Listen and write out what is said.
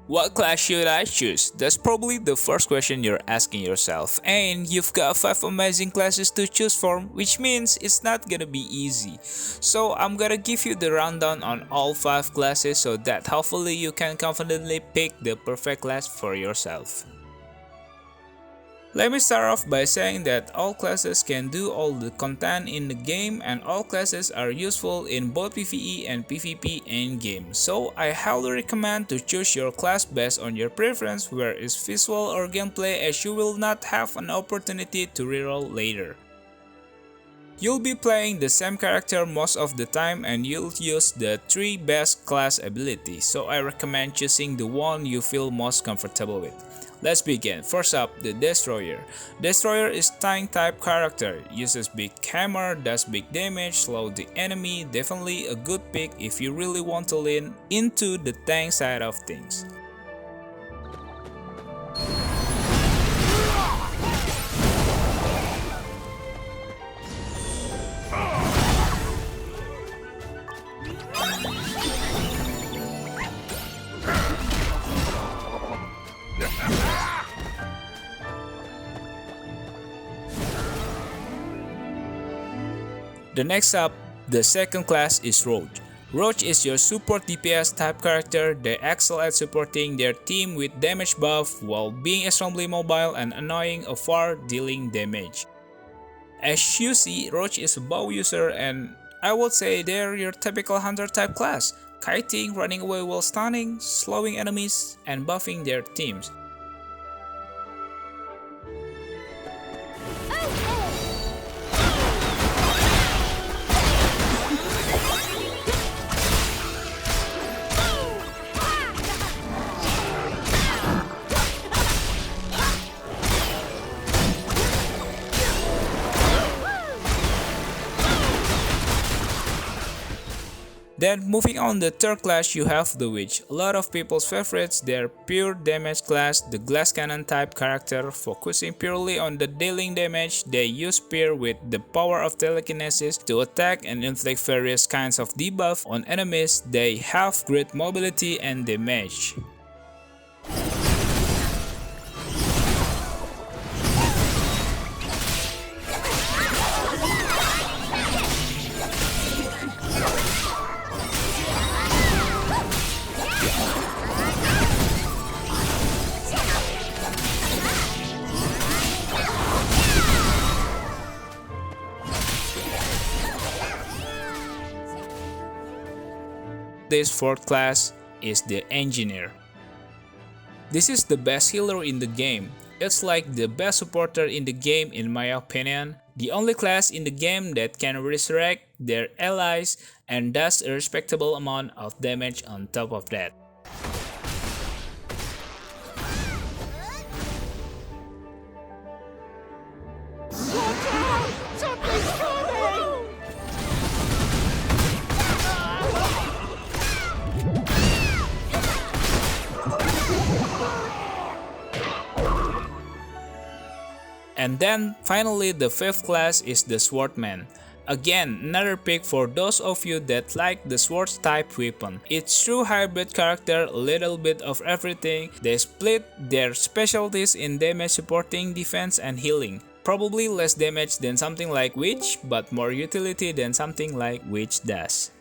What class should I choose? That's probably the first question you're asking yourself. And you've got 5 amazing classes to choose from, which means it's not gonna be easy. So I'm gonna give you the rundown on all 5 classes so that hopefully you can confidently pick the perfect class for yourself. Let me start off by saying that all classes can do all the content in the game, and all classes are useful in both PvE and PvP endgame. So I highly recommend to choose your class based on your preference, whether it's visual or gameplay, as you will not have an opportunity to reroll later. You'll be playing the same character most of the time, and you'll use the 3 best class abilities, so I recommend choosing the one you feel most comfortable with. Let's begin. First up, the Destroyer. Destroyer is tank type character, uses big hammer, does big damage, slow the enemy, definitely a good pick if you really want to lean into the tank side of things. The next up, the second class is Roach. Roach is your support DPS type character. They excel at supporting their team with damage buff while being extremely mobile and annoying afar dealing damage. As you see, Roach is a bow user, and I would say they're your typical hunter type class, kiting, running away while stunning, slowing enemies, and buffing their teams. Then moving on the third class, you have the Witch. A lot of people's favorites, they're pure damage class, the glass cannon type character, focusing purely on the dealing damage. They use spear with the power of telekinesis to attack and inflict various kinds of debuff on enemies. They have great mobility and damage. This fourth class is the Engineer. This is the best healer in the game. It's like the best supporter in the game in my opinion. The only class in the game that can resurrect their allies and does a respectable amount of damage on top of that. And then finally the fifth class is the Swordman. Again, another pick for those of you that like the sword type weapon. It's true hybrid character, a little bit of everything. They split their specialties in damage supporting, defense and healing. Probably less damage than something like Witch, but more utility than something like Witch does.